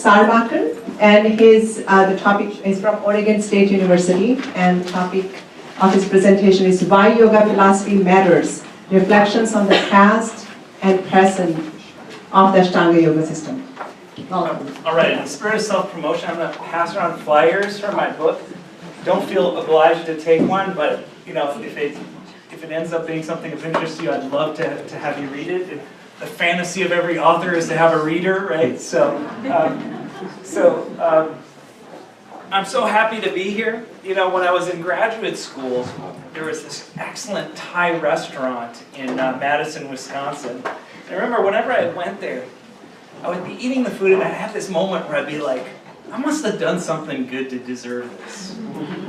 Sarbacker, and the topic is from Oregon State University, and the topic of his presentation is Why Yoga Philosophy Matters, Reflections on the Past and Present of the Ashtanga Yoga System. Welcome. All right, in the spirit of self-promotion, I'm going to pass around flyers for my book. Don't feel obliged to take one, but you know, if it ends up being something of interest to you, I'd love to have you read it. The fantasy of every author is to have a reader, right? So I'm so happy to be here. You know, when I was in graduate school, there was this excellent Thai restaurant in Madison, Wisconsin. And I remember whenever I went there, I would be eating the food and I'd have this moment where I'd be like, I must have done something good to deserve this,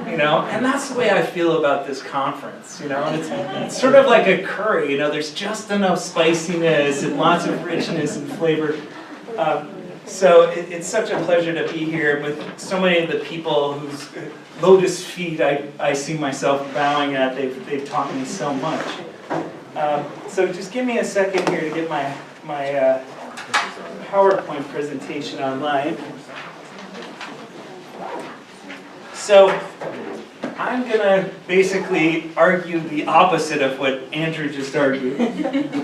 you know? And that's the way I feel about this conference, you know? And it's sort of like a curry, you know? There's just enough spiciness and lots of richness and flavor. So it's such a pleasure to be here with so many of the people whose lotus feet I see myself bowing at. They've taught me so much. So just give me a second here to get my PowerPoint presentation online. So I'm going to basically argue the opposite of what Andrew just argued,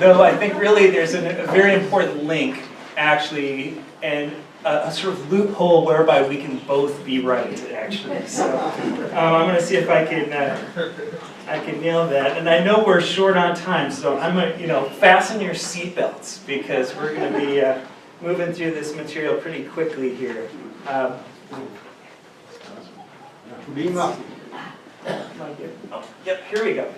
though I think really there's a very important link, actually, and a sort of loophole whereby we can both be right, actually. So I'm going to see if I can nail that. And I know we're short on time, so I'm going to, fasten your seatbelts because we're going to be moving through this material pretty quickly here. Oh, yep, here we go.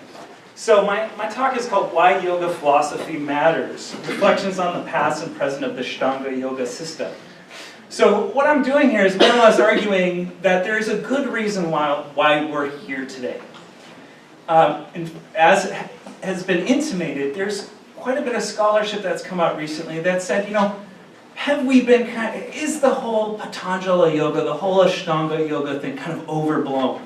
So my talk is called Why Yoga Philosophy Matters, Reflections on the Past and Present of the Ashtanga Yoga System. So what I'm doing here is more or less arguing that there is a good reason why we're here today. And as has been intimated, there's quite a bit of scholarship that's come out recently that said, have we been is the whole Patanjali yoga, the whole Ashtanga yoga thing kind of overblown?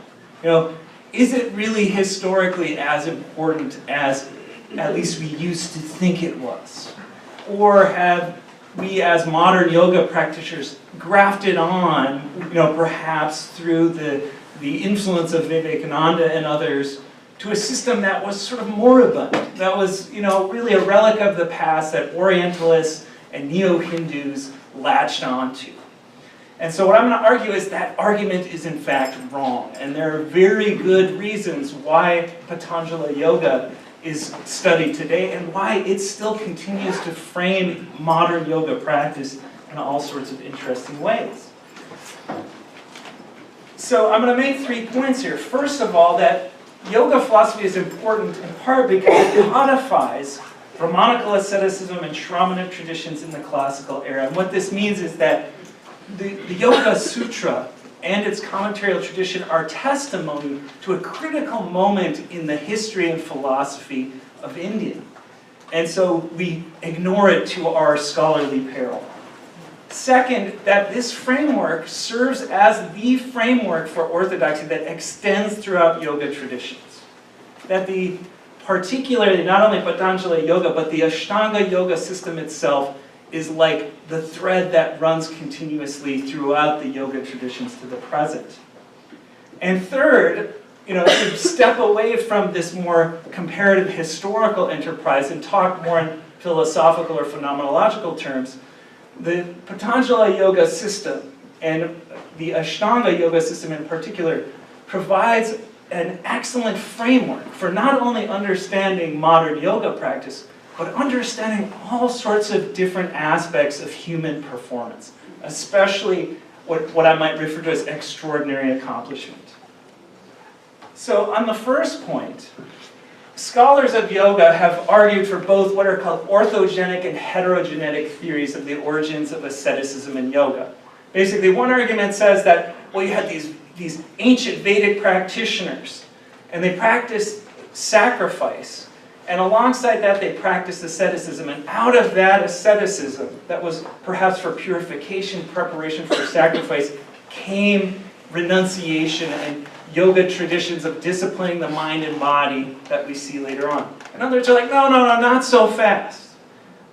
Is it really historically as important as at least we used to think it was? Or have we as modern yoga practitioners grafted on, perhaps through the influence of Vivekananda and others, to a system that was sort of moribund, that was, really a relic of the past that Orientalists and Neo-Hindus latched onto. And so what I'm going to argue is that argument is in fact wrong. And there are very good reasons why Patanjali Yoga is studied today and why it still continues to frame modern yoga practice in all sorts of interesting ways. So I'm going to make 3 points here. First of all, that yoga philosophy is important in part because it codifies Brahmanical asceticism and Shramanic traditions in the classical era. And what this means is that the Yoga Sutra and its commentarial tradition are testimony to a critical moment in the history and philosophy of India. And so we ignore it to our scholarly peril. Second, that this framework serves as the framework for orthodoxy that extends throughout yoga traditions. That particularly not only Patanjali Yoga, but the Ashtanga Yoga system itself is like the thread that runs continuously throughout the yoga traditions to the present. And third, to step away from this more comparative historical enterprise and talk more in philosophical or phenomenological terms, the Patanjali Yoga system and the Ashtanga Yoga system in particular provides an excellent framework for not only understanding modern yoga practice, but understanding all sorts of different aspects of human performance, especially what I might refer to as extraordinary accomplishment. So on the first point, scholars of yoga have argued for both what are called orthogenic and heterogenetic theories of the origins of asceticism and yoga. Basically, one argument says that, well, you had these ancient Vedic practitioners, and they practiced sacrifice. And alongside that, they practiced asceticism. And out of that asceticism, that was perhaps for purification, preparation for sacrifice, came renunciation and yoga traditions of disciplining the mind and body that we see later on. And others are like, no, not so fast.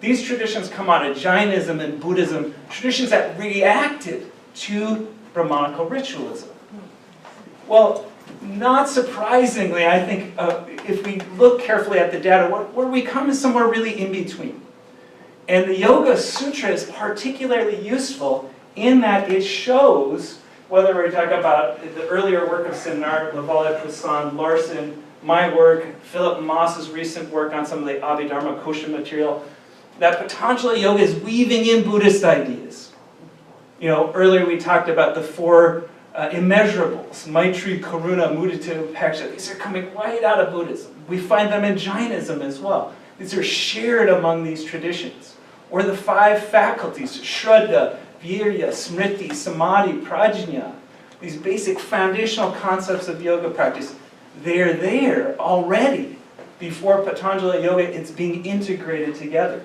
These traditions come out of Jainism and Buddhism, traditions that reacted to Brahmanical ritualism. Well, not surprisingly, I think if we look carefully at the data, where we come is somewhere really in between. And the Yoga Sutra is particularly useful in that it shows, whether we're talking about the earlier work of Sinnart, Laval, Poussin, Larson, my work, Philip Moss's recent work on some of the Abhidharma Kosha material, that Patanjali Yoga is weaving in Buddhist ideas. You know, earlier we talked about the four immeasurables, Maitri, Karuna, Mudita, Upeksha. These are coming right out of Buddhism. We find them in Jainism as well. These are shared among these traditions. Or the five faculties, Shraddha, Virya, Smriti, Samadhi, Prajna. These basic foundational concepts of yoga practice, they're there already. Before Patanjali Yoga, it's being integrated together.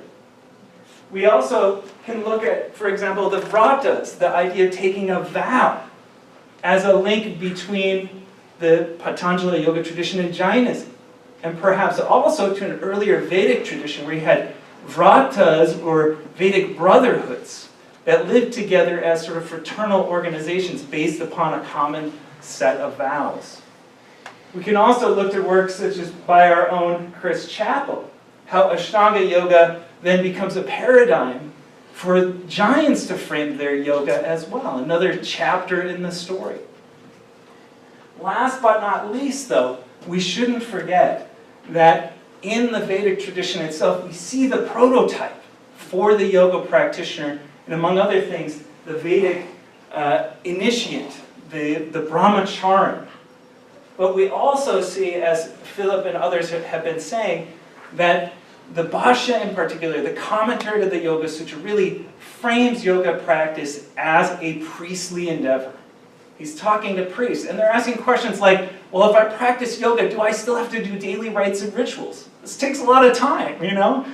We also can look at, for example, the vratas, the idea of taking a vow, as a link between the Patanjali Yoga tradition and Jainism, and perhaps also to an earlier Vedic tradition where you had vratas, or Vedic brotherhoods, that lived together as sort of fraternal organizations based upon a common set of vows. We can also look at works such as by our own Chris Chappell, how Ashtanga Yoga then becomes a paradigm for Jains to frame their yoga as well, another chapter in the story. Last but not least, though, we shouldn't forget that in the Vedic tradition itself, we see the prototype for the yoga practitioner, and among other things, the Vedic initiate, the brahmachari. But we also see, as Philip and others have been saying, that the Bhashya in particular, the commentary to the Yoga Sutra, really frames yoga practice as a priestly endeavor. He's talking to priests, and they're asking questions like, well, if I practice yoga, do I still have to do daily rites and rituals? This takes a lot of time, you know?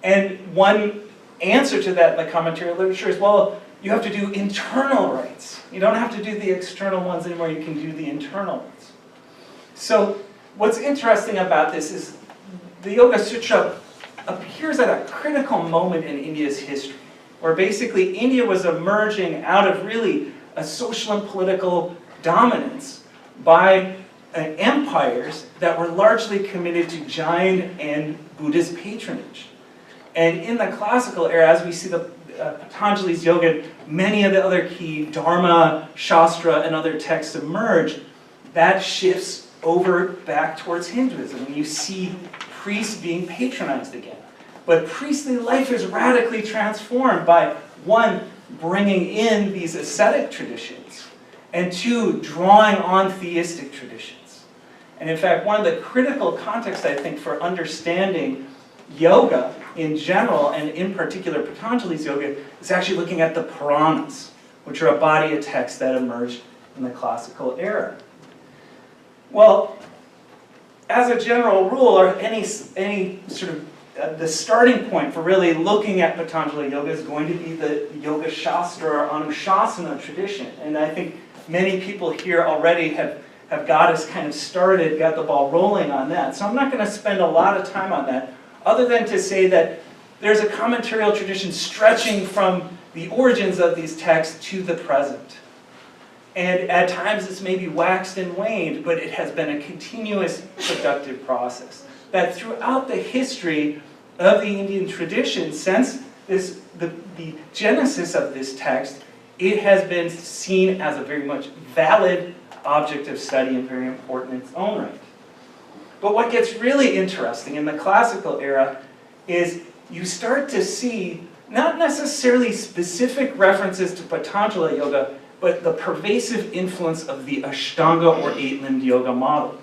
And one answer to that in the commentary literature is, well, you have to do internal rites. You don't have to do the external ones anymore, you can do the internal ones. So what's interesting about this is the Yoga Sutra appears at a critical moment in India's history, where basically India was emerging out of really a social and political dominance by empires that were largely committed to Jain and Buddhist patronage. And in the classical era, as we see the Patanjali's yoga, many of the other key Dharma, Shastra, and other texts emerge, that shifts over back towards Hinduism. And you see priests being patronized again. But priestly life is radically transformed by, one, bringing in these ascetic traditions, and two, drawing on theistic traditions. And in fact, one of the critical contexts, I think, for understanding yoga in general, and in particular Patanjali's yoga, is actually looking at the Puranas, which are a body of texts that emerged in the classical era. Well, as a general rule, or any sort of the starting point for really looking at Patanjali Yoga is going to be the Yoga Shastra or Anushasana tradition. And I think many people here already have got us kind of started, got the ball rolling on that. So I'm not going to spend a lot of time on that, other than to say that there's a commentarial tradition stretching from the origins of these texts to the present. And at times it's maybe waxed and waned, but it has been a continuous productive process. That throughout the history of the Indian tradition, since the genesis of this text, it has been seen as a very much valid object of study and very important in its own right. But what gets really interesting in the classical era is you start to see not necessarily specific references to Patanjali Yoga, but the pervasive influence of the Ashtanga or eight-limbed yoga model.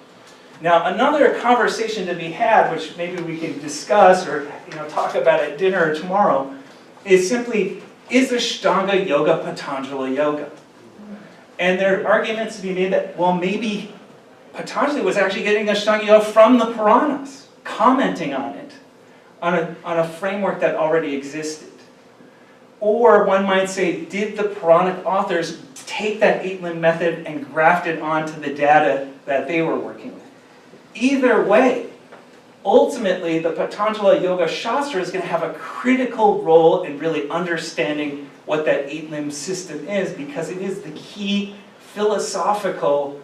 Now, another conversation to be had, which maybe we can discuss or talk about at dinner or tomorrow, is simply, is Ashtanga Yoga Patanjali Yoga? And there are arguments to be made that, well, maybe Patanjali was actually getting Ashtanga Yoga from the Puranas, commenting on it, on a framework that already existed. Or one might say, did the Puranic authors take that eight-limb method and graft it onto the data that they were working with? Either way, ultimately the Patanjala Yoga Shastra is going to have a critical role in really understanding what that eight-limb system is, because it is the key philosophical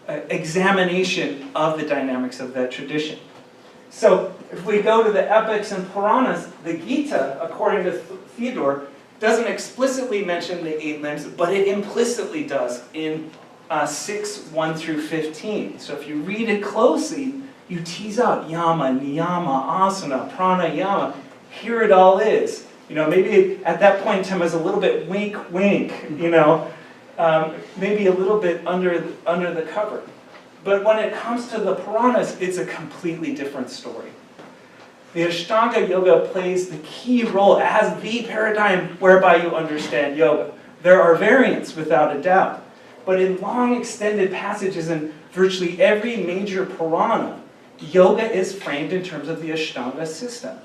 examination of the dynamics of that tradition. So if we go to the epics and Puranas, the Gita, according to Theodore, doesn't explicitly mention the eight limbs, but it implicitly does in 6:1 through 15. So if you read it closely, you tease out yama, niyama, asana, pranayama. Here it all is. You know, maybe at that point in time it was a little bit wink, wink. You know, maybe a little bit under the cover. But when it comes to the Puranas, it's a completely different story. The Ashtanga Yoga plays the key role as the paradigm whereby you understand yoga. There are variants, without a doubt. But in long extended passages in virtually every major Purana, yoga is framed in terms of the Ashtanga system.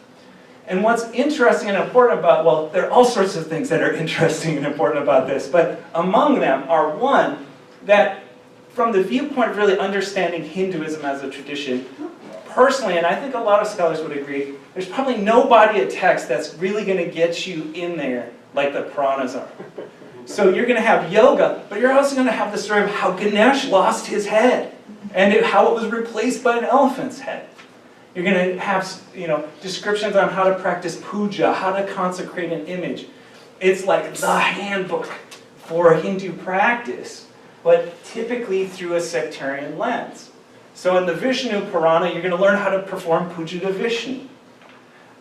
And what's interesting and important about, well, there are all sorts of things that are interesting and important about this, but among them are, one, that from the viewpoint of really understanding Hinduism as a tradition, personally, and I think a lot of scholars would agree, there's probably no body of text that's really going to get you in there like the Puranas are. So you're going to have yoga, but you're also going to have the story of how Ganesh lost his head and how it was replaced by an elephant's head. You're going to have, you know, descriptions on how to practice puja, how to consecrate an image. It's like the handbook for Hindu practice, but typically through a sectarian lens. So in the Vishnu Purana, you're going to learn how to perform puja to Vishnu.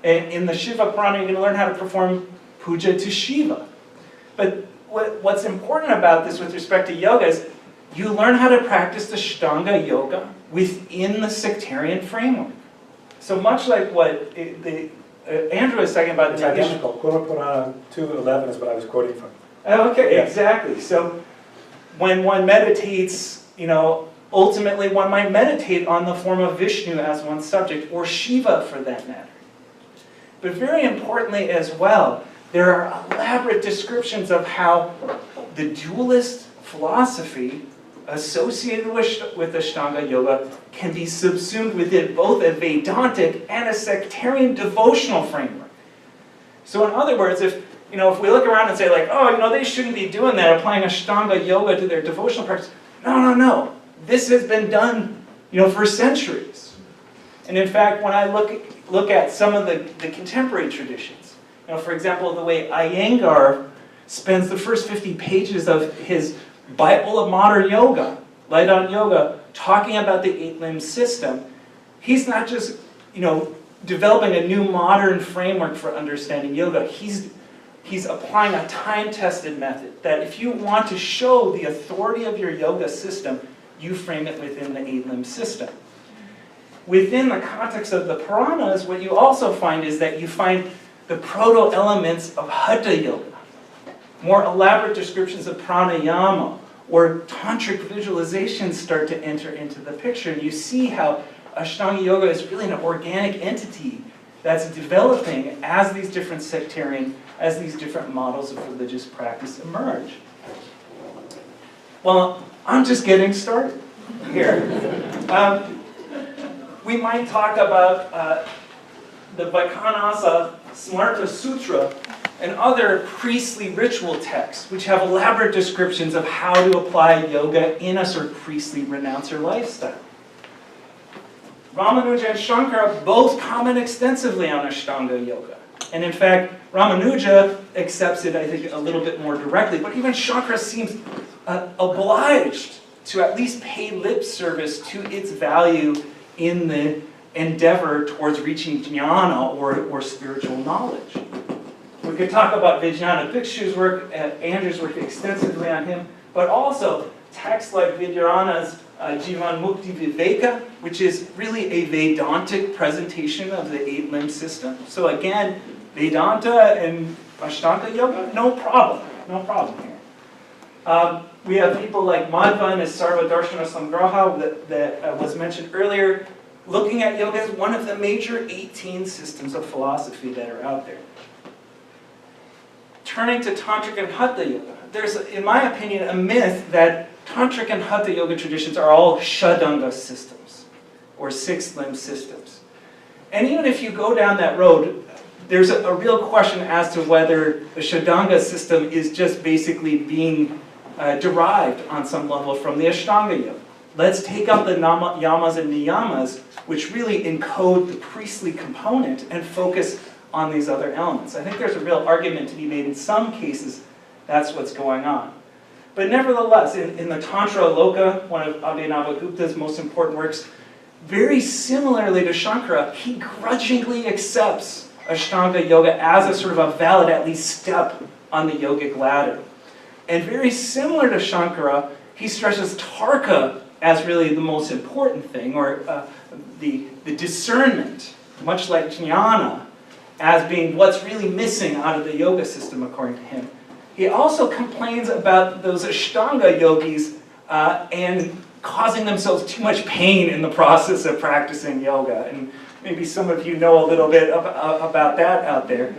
And in the Shiva Purana, you're going to learn how to perform puja to Shiva. But what's important about this with respect to yoga is you learn how to practice the Ashtanga Yoga within the sectarian framework. So much like what Andrew was talking about. It's identical. Kula Purana 2:11 is what I was quoting from. Okay, Yeah. exactly. So when one meditates, you know, ultimately one might meditate on the form of Vishnu as one's subject, or Shiva for that matter. But very importantly as well, there are elaborate descriptions of how the dualist philosophy associated with Ashtanga Yoga can be subsumed within both a Vedantic and a sectarian devotional framework. So in other words, if we look around and say like, oh, they shouldn't be doing that, applying Ashtanga Yoga to their devotional practice. No. This has been done, for centuries. And in fact, when I look at some of the contemporary traditions, for example, the way Iyengar spends the first 50 pages of his Bible of Modern Yoga, Light on Yoga, talking about the eight-limb system, he's not just, developing a new modern framework for understanding yoga. He's applying a time-tested method that if you want to show the authority of your yoga system, you frame it within the eight-limb system. Within the context of the Puranas, what you also find is that you find the proto-elements of Hatha Yoga, more elaborate descriptions of pranayama, or tantric visualizations start to enter into the picture. And you see how Ashtanga Yoga is really an organic entity that's developing as these different as these different models of religious practice emerge. Well, I'm just getting started here. We might talk about the Vaikhanasa Smarta Sutra and other priestly ritual texts, which have elaborate descriptions of how to apply yoga in a sort of priestly renouncer lifestyle. Ramanuja and Shankara both comment extensively on Ashtanga Yoga. And in fact, Ramanuja accepts it, I think, a little bit more directly, but even Shankara seems obliged to at least pay lip service to its value in the endeavor towards reaching jnana or spiritual knowledge. We could talk about Vijnana Bhikshu's work, Andrew's work extensively on him, but also texts like Vidyarana's Jivan Mukti Viveka, which is really a Vedantic presentation of the eight-limb system. So again, Vedanta and Ashtanga Yoga, no problem here. We have people like Madhva in his Sarva Darshana Sangraha that was mentioned earlier, looking at yoga as one of the major 18 systems of philosophy that are out there. Turning to Tantric and Hatha Yoga, there's, in my opinion, a myth that Tantric and Hatha Yoga traditions are all Shadanga systems. or 6 limb systems. And even if you go down that road, there's a real question as to whether the षadanga system is just basically being derived on some level from the Ashtanga yoga. Let's take out the yamas and niyamas, which really encode the priestly component, and focus on these other elements. I think there's a real argument to be made in some cases that's what's going on. But nevertheless, in the Tantra Loka, one of Abhinavagupta's most important works, very similarly to Shankara, he grudgingly accepts Ashtanga yoga as a sort of a valid, at least, step on the yogic ladder. And very similar to Shankara, he stresses Tarka as really the most important thing, or the discernment, much like jnana, as being what's really missing out of the yoga system, according to him. He also complains about those Ashtanga yogis and causing themselves too much pain in the process of practicing yoga. And maybe some of you know a little bit about that out there.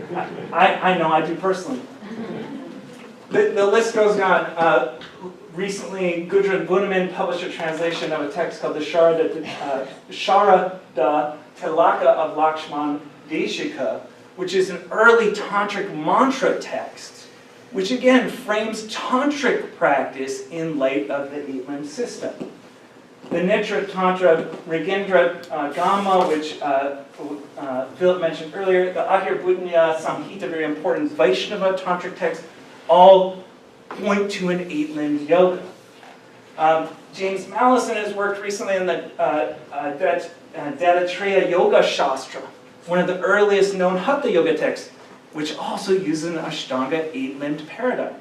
I know I do personally. The list goes on. Recently, Gudrun Bunneman published a translation of a text called the Sharada Tilaka of Lakshman Deshika, which is an early tantric mantra text, which again frames tantric practice in light of the 8-limb system. The Nitra Tantra Mrigendra Gama, which Philip mentioned earlier, the Ahirbudnya Samhita, very important Vaishnava tantric text, all point to an 8-limbed yoga. James Mallison has worked recently in the Dattatreya Yoga Shastra, one of the earliest known Hatha Yoga texts, which also uses an Ashtanga 8-limbed paradigm.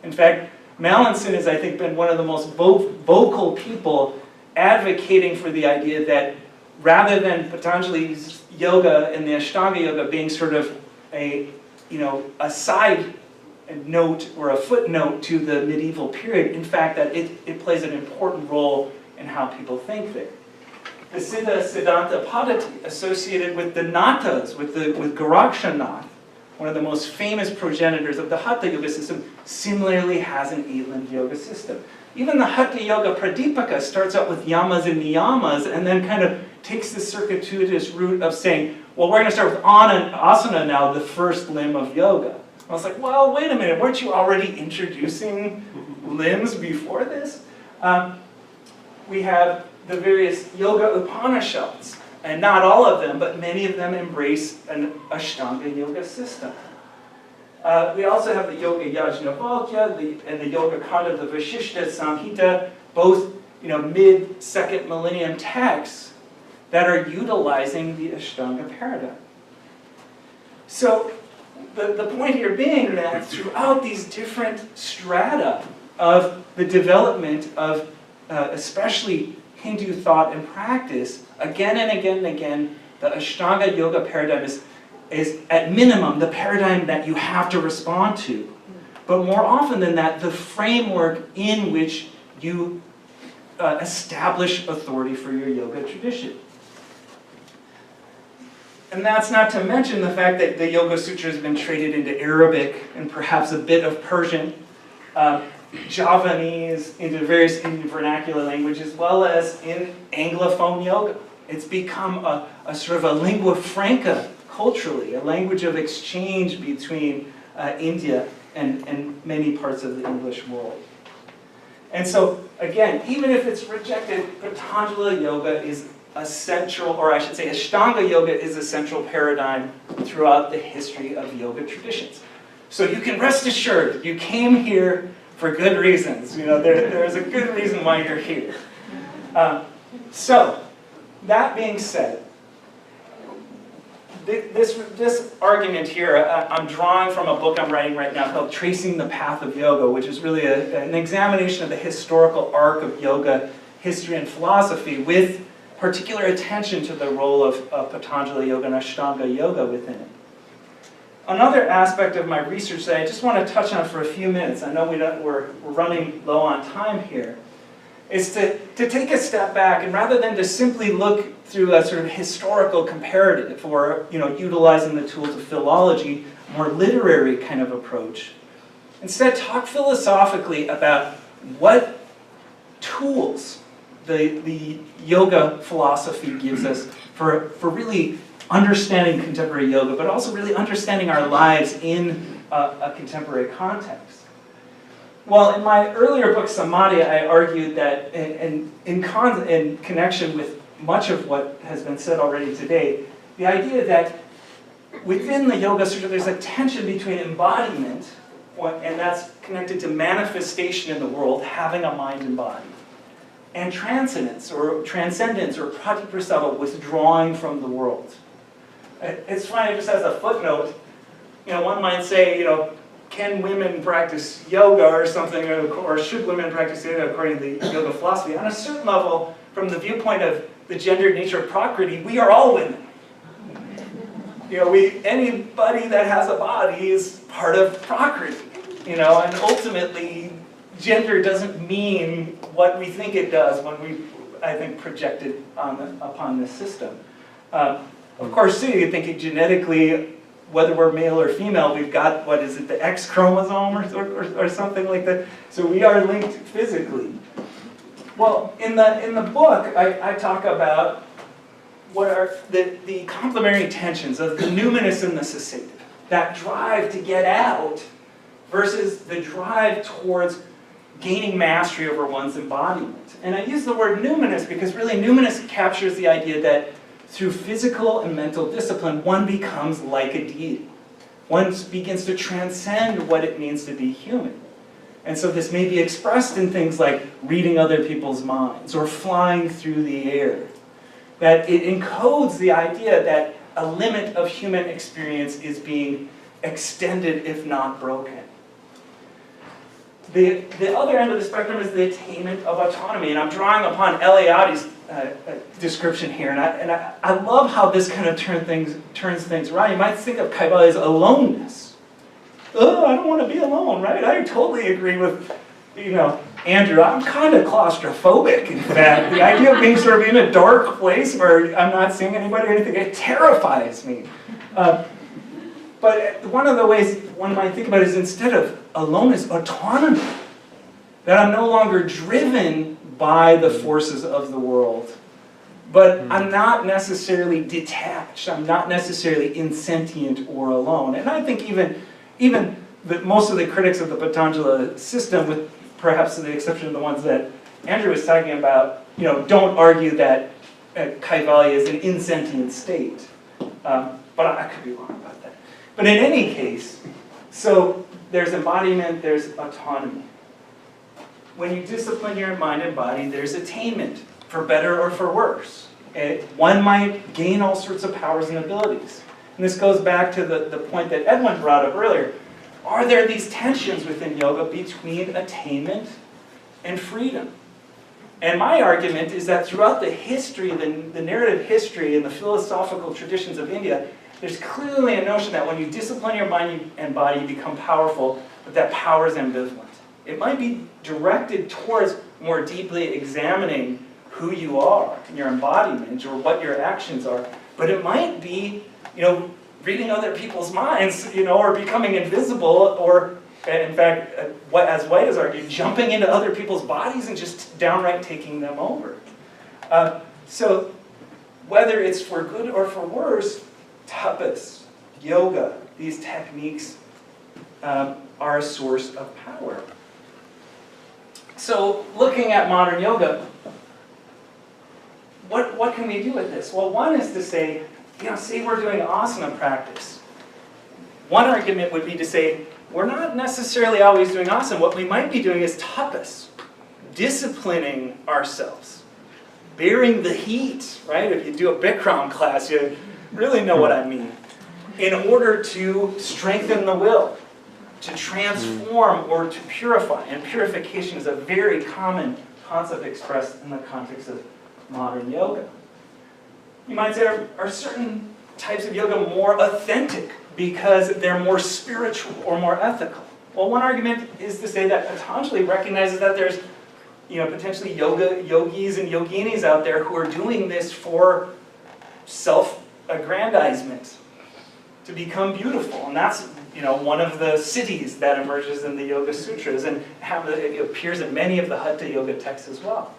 In fact, Mallison has, I think, been one of the most vocal people advocating for the idea that rather than Patanjali's yoga and the Ashtanga yoga being sort of a side note or a footnote to the medieval period, in fact, that it plays an important role in how people think there. The Siddha Siddhanta Padati, associated with the Nathas, with Gorakshanath, one of the most famous progenitors of the Hatha Yoga system, similarly has an 8-limbed yoga system. Even the Hatha Yoga Pradipaka starts out with yamas and niyamas and then kind of takes the circuitous route of saying, well, we're going to start with asana now, the first limb of yoga. I was like, well, wait a minute, weren't you already introducing limbs before this? We have the various yoga Upanishads, and not all of them, but many of them embrace an Ashtanga yoga system. We also have the Yoga Yajnavalkya and the Yoga Kanda, the Vashishta Samhita, both mid-2nd millennium texts that are utilizing the Ashtanga paradigm. So the point here being that throughout these different strata of the development of especially Hindu thought and practice, again and again and again, the Ashtanga yoga paradigm is at minimum the paradigm that you have to respond to. But more often than that, the framework in which you establish authority for your yoga tradition. And that's not to mention the fact that the Yoga Sutra has been traded into Arabic and perhaps a bit of Persian, Javanese, into various Indian vernacular languages, as well as in Anglophone yoga. It's become a sort of a lingua franca culturally, a language of exchange between India and many parts of the English world. And so, again, even if it's rejected, Patanjali yoga is a central, or I should say Ashtanga yoga is a central paradigm throughout the history of yoga traditions. So you can rest assured, you came here for good reasons. There is a good reason why you're here. So, that being said, this argument here, I'm drawing from a book I'm writing right now called Tracing the Path of Yoga, which is really an examination of the historical arc of yoga, history, and philosophy, with particular attention to the role of Patanjali Yoga and Ashtanga Yoga within it. Another aspect of my research that I just want to touch on for a few minutes, I know we're running low on time here, is to take a step back and rather than to simply look through a sort of historical comparative or utilizing the tools of philology, more literary kind of approach, instead talk philosophically about what tools the yoga philosophy gives us for really understanding contemporary yoga, but also really understanding our lives in a contemporary context. Well, in my earlier book, Samadhi, I argued that in connection with much of what has been said already today, the idea that within the Yoga Sutra there's a tension between embodiment, and that's connected to manifestation in the world, having a mind and body, and transcendence or pratiprasada, withdrawing from the world. It's funny, just as a footnote, one might say, can women practice yoga or something, or should women practice yoga according to the yoga philosophy? On a certain level, from the viewpoint of the gendered nature of Prakriti, we are all women. Anybody that has a body is part of Prakriti, and ultimately, gender doesn't mean what we think it does when we, I think, project it upon this system. Of course, too, you think genetically, whether we're male or female, we've got, what is it, the X chromosome or something like that. So we are linked physically. Well, in the book, I talk about what are the complementary tensions of the numinous and the cessative. That drive to get out versus the drive towards gaining mastery over one's embodiment. And I use the word numinous because really numinous captures the idea that through physical and mental discipline, one becomes like a deity. One begins to transcend what it means to be human. And so this may be expressed in things like reading other people's minds or flying through the air. That it encodes the idea that a limit of human experience is being extended, if not broken. The other end of the spectrum is the attainment of autonomy, and I'm drawing upon Eliade's description here, and I love how this kind of turns things around. You might think of Kaivalya as aloneness. Oh, I don't want to be alone, right? I totally agree with, Andrew. I'm kind of claustrophobic, in fact. The idea of being sort of in a dark place where I'm not seeing anybody or anything, it terrifies me. But one of the ways one might think about it is instead of aloneness, autonomy. That I'm no longer driven by the forces of the world. But I'm not necessarily detached. I'm not necessarily insentient or alone. And I think even most of the critics of the Patanjali system, with perhaps the exception of the ones that Andrew was talking about, don't argue that Kaivalya is an insentient state. But I could be wrong about that. But in any case, so there's embodiment, there's autonomy. When you discipline your mind and body, there's attainment, for better or for worse. One might gain all sorts of powers and abilities. And this goes back to the point that Edwin brought up earlier. Are there these tensions within yoga between attainment and freedom? And my argument is that throughout the history, the narrative history and the philosophical traditions of India, there's clearly a notion that when you discipline your mind and body, you become powerful, but that power is ambivalent. It might be directed towards more deeply examining who you are and your embodiment or what your actions are, but it might be, reading other people's minds, or becoming invisible, or in fact, as White has argued, jumping into other people's bodies and just downright taking them over. So whether it's for good or for worse, tapas, yoga, these techniques are a source of power. So looking at modern yoga, what can we do with this? Well, one is to say, say we're doing asana practice. One argument would be to say, we're not necessarily always doing asana. What we might be doing is tapas, disciplining ourselves, bearing the heat, right? If you do a Bikram class, you really know what I mean. In order to strengthen the will, to transform or to purify. And purification is a very common concept expressed in the context of modern yoga. You might say, are certain types of yoga more authentic because they're more spiritual or more ethical? Well, one argument is to say that Patanjali recognizes that there's potentially yogis and yoginis out there who are doing this for self-aggrandizement, to become beautiful. And that's one of the cities that emerges in the Yoga Sutras, and it appears in many of the Hatha Yoga texts as well.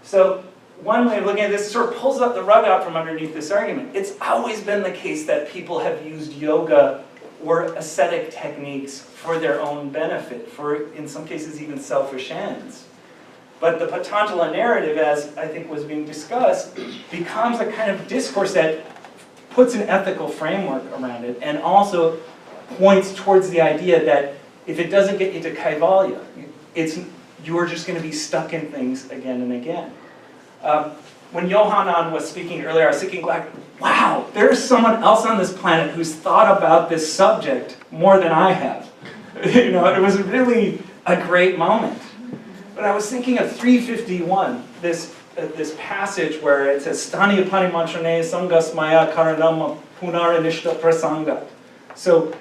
So one way of looking at this sort of pulls up the rug out from underneath this argument. It's always been the case that people have used yoga or ascetic techniques for their own benefit, for, in some cases, even selfish ends. But the Patanjala narrative, as I think was being discussed, becomes a kind of discourse that puts an ethical framework around it and also points towards the idea that if it doesn't get you to Kaivalya, you're just going to be stuck in things again and again. When Yohanan was speaking earlier, I was thinking like, wow, there's someone else on this planet who's thought about this subject more than I have. You know, it was really a great moment. But I was thinking of 351, this passage where it says, Stani apani mantrane sangas maya karanama punaranishta prasanga. So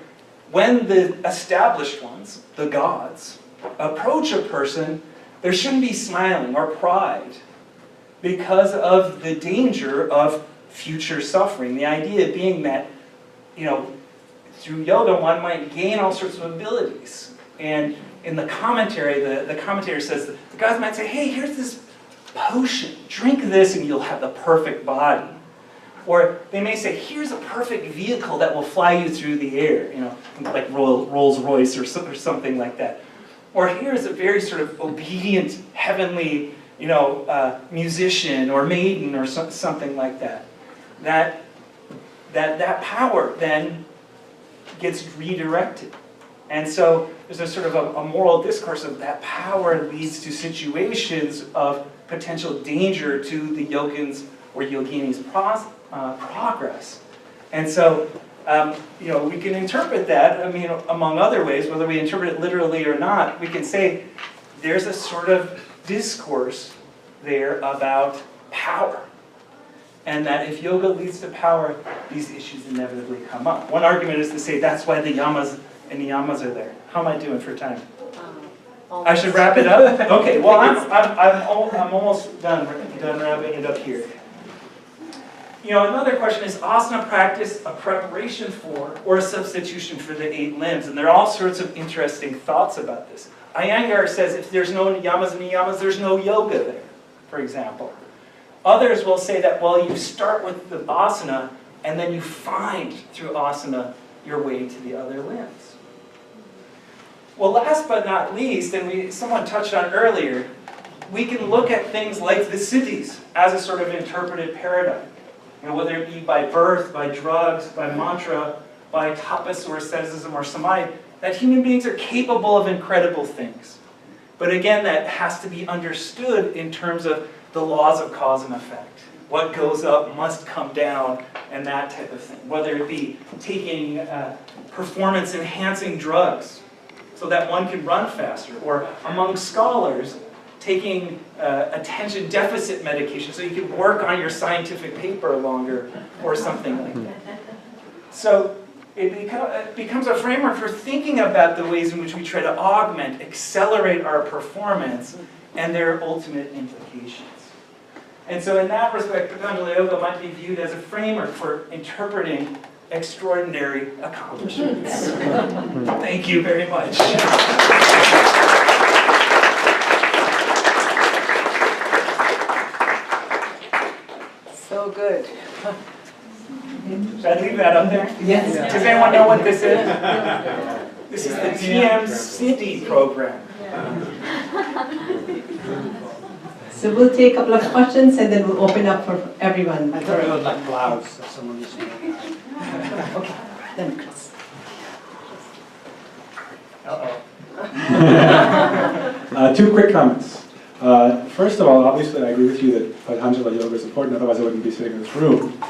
when the established ones, the gods, approach a person, there shouldn't be smiling or pride because of the danger of future suffering. The idea being that, you know, through yoga one might gain all sorts of abilities. And in the commentary, the commentator says that the gods might say, hey, here's this potion, drink this and you'll have the perfect body. Or they may say, here's a perfect vehicle that will fly you through the air, you know, like Rolls Royce or something like that. Or here's a very sort of obedient, heavenly, you know, musician or maiden or something like that. That power then gets redirected. And so there's a sort of a moral discourse of that power leads to situations of potential danger to the yogins or yogini's progress. And so, you know, we can interpret that, I mean, among other ways, whether we interpret it literally or not, we can say there's a sort of discourse there about power. And that if yoga leads to power, these issues inevitably come up. One argument is to say that's why the yamas and niyamas are there. How am I doing for time? I should wrap it up? Okay, well, I'm almost done wrapping it up here. You know, another question is asana practice a preparation for or a substitution for the 8 limbs? And there are all sorts of interesting thoughts about this. Iyengar says if there's no yamas and niyamas, there's no yoga there, for example. Others will say that, well, you start with the asana and then you find through asana your way to the other limbs. Well, last but not least, and someone touched on earlier, we can look at things like the siddhis as a sort of interpreted paradigm. You know, whether it be by birth, by drugs, by mantra, by tapas or asceticism or samadhi, that human beings are capable of incredible things. But again, that has to be understood in terms of the laws of cause and effect. What goes up must come down, and that type of thing. Whether it be taking performance-enhancing drugs so that one can run faster, or among scholars, taking attention deficit medication so you can work on your scientific paper longer, or something like that. So it becomes a framework for thinking about the ways in which we try to augment, accelerate our performance, and their ultimate implications. And so in that respect, Patanjali Yoga might be viewed as a framework for interpreting extraordinary accomplishments. Thank you very much. So good. Should I leave that up there? Yes. Does anyone know what this is? This is the TM Siddhi program. So we'll take a couple of questions and then we'll open up for everyone. I thought it was like blouse if someone used to know that. Okay, then Chris. Two quick comments. First of all, obviously I agree with you that Patanjali Yoga is important, otherwise I wouldn't be sitting in this room.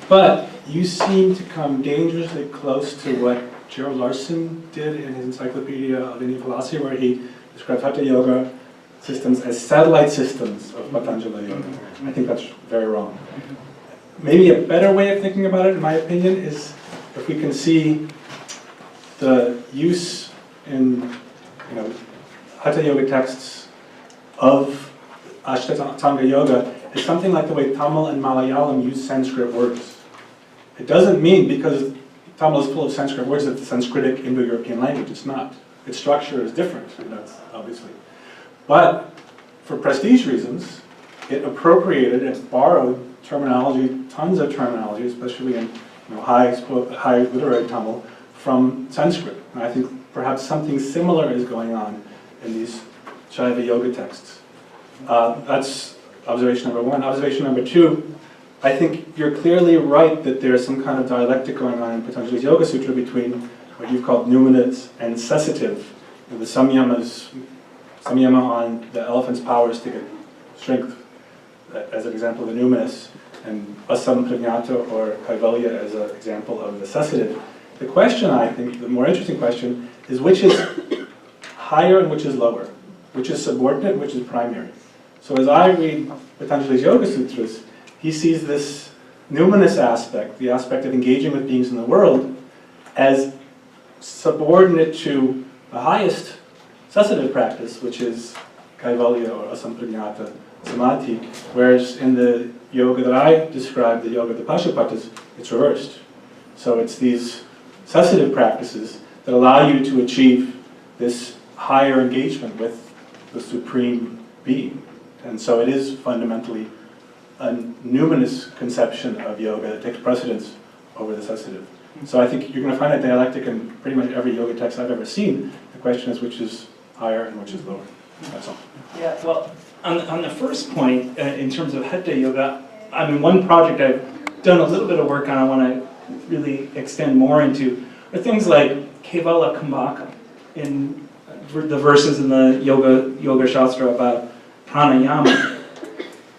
But you seem to come dangerously close to what Gerald Larson did in his Encyclopedia of Indian Philosophy, where he describes Hatha Yoga systems as satellite systems of Patanjali Yoga. I think that's very wrong. Maybe a better way of thinking about it, in my opinion, is if we can see the use in, Hatha Yoga texts of Ashtanga Yoga is something like the way Tamil and Malayalam use Sanskrit words. It doesn't mean because Tamil is full of Sanskrit words that it's a Sanskritic Indo-European language. It's not. Its structure is different, and that's obviously. But for prestige reasons, it appropriated and borrowed terminology, tons of terminology, especially in high literary Tamil, from Sanskrit. And I think perhaps something similar is going on in these Shaiva yoga texts. That's observation number one. Observation number two, I think you're clearly right that there's some kind of dialectic going on in Patanjali's Yoga Sutra between what you've called numinous and cessative. The samyama on the elephant's powers to get strength, as an example of the numinous, and asamprajnata or kaivalya as an example of the cessative. The question, I think, the more interesting question, is which is higher and which is lower? Which is subordinate and which is primary? So as I read Patanjali's Yoga Sutras, he sees this numinous aspect, the aspect of engaging with beings in the world, as subordinate to the highest cessative practice, which is kaivalya or asamprajnata samadhi, whereas in the yoga that I described, the yoga of the Pashupatas, it's reversed. So it's these cessative practices that allow you to achieve this higher engagement with the supreme being. And so it is fundamentally a numinous conception of yoga that takes precedence over the cessative. So I think you're going to find that dialectic in pretty much every yoga text I've ever seen. The question is which is higher and which is lower. That's all. Yeah, well, on the first point, in terms of Hatha Yoga, I mean, one project I've done a little bit of work on, I want to really extend more into, are things like Kevala Kumbhaka, in the verses in the Yoga Shastra about pranayama.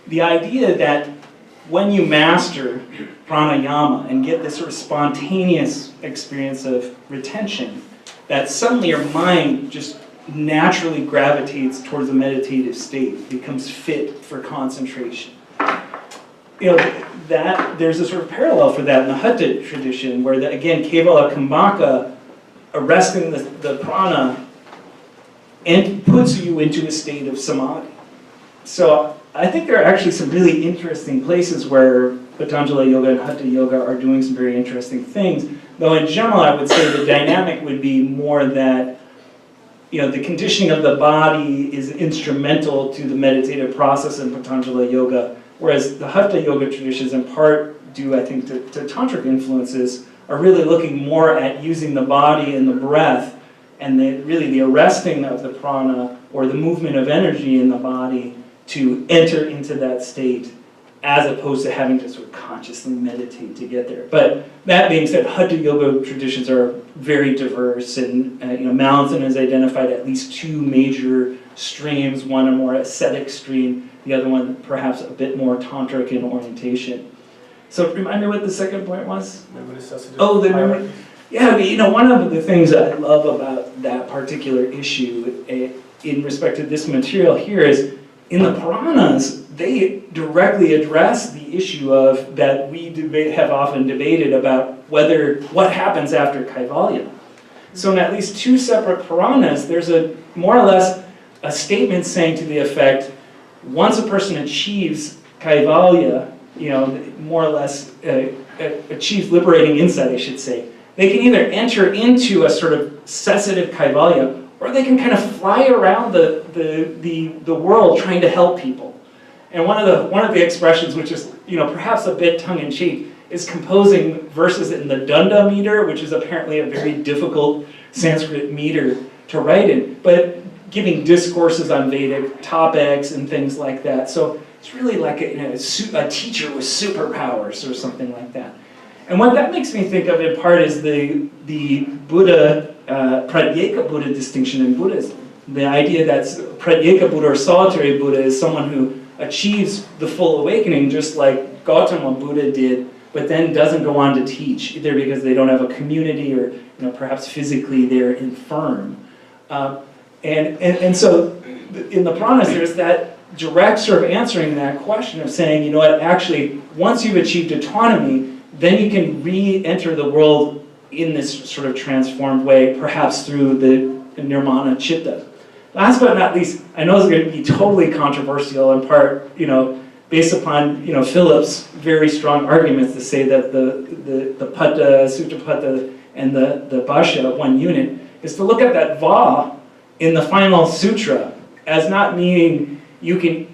The idea that when you master pranayama and get this sort of spontaneous experience of retention, that suddenly your mind just naturally gravitates towards a meditative state, becomes fit for concentration. That there's a sort of parallel for that in the Hatha tradition, where again, Kevala Kumbhaka, arresting the prana, and puts you into a state of samadhi. So I think there are actually some really interesting places where Patanjali Yoga and Hatha Yoga are doing some very interesting things. Though in general, I would say the dynamic would be more that the conditioning of the body is instrumental to the meditative process in Patanjali Yoga, whereas the Hatha Yoga traditions, in part due, I think, to tantric influences, are really looking more at using the body and the breath and really the arresting of the prana or the movement of energy in the body to enter into that state, as opposed to having to sort of consciously meditate to get there. But that being said, Hatha Yoga traditions are very diverse, and Mallinson has identified at least two major streams, one a more ascetic stream, the other one perhaps a bit more tantric in orientation. So remind me what the second point was? Oh, the hierarchy. Yeah, one of the things I love about that particular issue in respect to this material here is, in the Puranas, they directly address the issue of that we have often debated about what happens after Kaivalya. So in at least two separate Puranas, there's more or less a statement saying to the effect, once a person achieves Kaivalya, more or less achieves liberating insight, I should say, they can either enter into a sort of cessative Kaivalya, or they can kind of fly around the world trying to help people. And one of the expressions, which is perhaps a bit tongue-in-cheek, is composing verses in the Dunda meter, which is apparently a very difficult Sanskrit meter to write in, but giving discourses on Vedic topics and things like that. So it's really like a teacher with superpowers or something like that. And what that makes me think of in part is the Buddha, Pratyeka Buddha distinction in Buddhism. The idea that Pratyeka Buddha or solitary Buddha is someone who achieves the full awakening just like Gautama Buddha did, but then doesn't go on to teach, either because they don't have a community or perhaps physically they're infirm. And so in the Puranas there's that direct sort of answering that question of saying, actually once you've achieved autonomy, then you can re-enter the world in this sort of transformed way, perhaps through the nirmana chitta. Last but not least, I know it's going to be totally controversial in part, based upon Philip's very strong arguments to say that the Pata, Sutapata, and the Bhashya, one unit, is to look at that Va in the final sutra as not meaning you can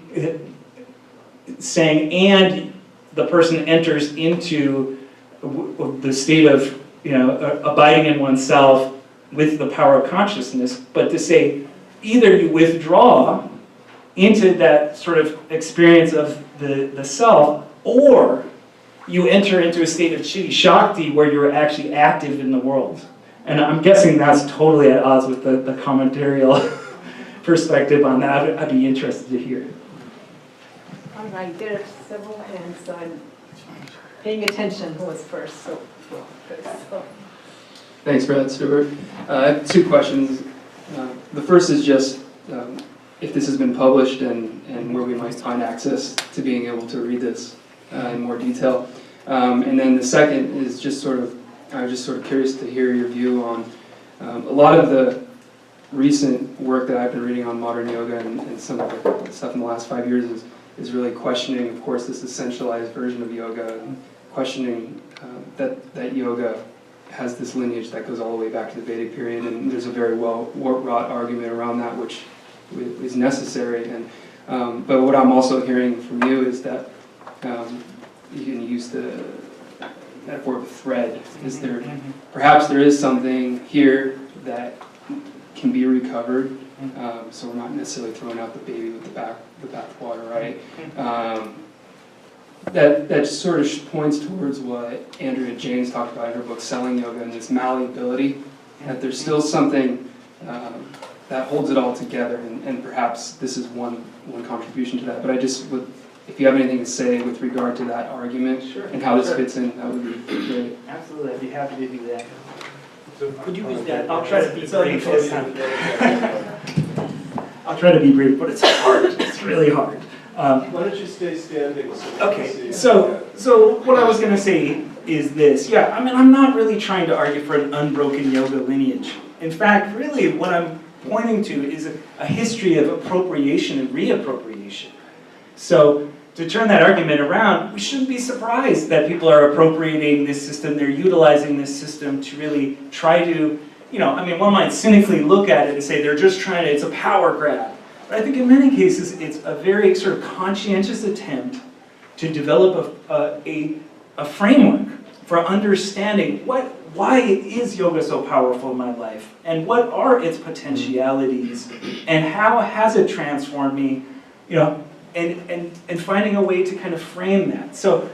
saying, and the person enters into the state of, abiding in oneself with the power of consciousness, but to say, either you withdraw into that sort of experience of the self, or you enter into a state of chitti shakti where you're actually active in the world. And I'm guessing that's totally at odds with the commentarial perspective on that. I'd be interested to hear. All right, there are several hands, so I'm paying attention who was first. So. Thanks for that, Stuart. I have two questions. The first is just if this has been published and where we might find access to being able to read this in more detail. And then the second is just sort of, I'm just sort of curious to hear your view on a lot of the recent work that I've been reading on modern yoga and some of the stuff in the last 5 years is really questioning, of course, this essentialized version of yoga, and questioning that yoga has this lineage that goes all the way back to the Vedic period, and there's a very well-wrought argument around that, which is necessary. And but what I'm also hearing from you is that you can use the metaphor of a thread. Is there perhaps there is something here that can be recovered, so we're not necessarily throwing out the baby with the bathwater, right? That sort of points towards what Andrea James talked about in her book Selling Yoga, and this malleability, that there's still something that holds it all together, and perhaps this is one contribution to that. But I just would, if you have anything to say with regard to that argument and how this fits in, that would be great. Absolutely, I'd be happy to do that. So could you use that? I'll try to be brief this time. I'll try to be brief, but it's hard. It's really hard. Why don't you stay standing? Okay, so what I was going to say is this. Yeah, I mean, I'm not really trying to argue for an unbroken yoga lineage. In fact, really what I'm pointing to is a history of appropriation and reappropriation. So to turn that argument around, we shouldn't be surprised that people are appropriating this system, they're utilizing this system to really try to, I mean, one might cynically look at it and say they're just trying to, it's a power grab. But I think in many cases it's a very sort of conscientious attempt to develop a framework for understanding why is yoga so powerful in my life, and what are its potentialities, and how has it transformed me, and finding a way to kind of frame that. So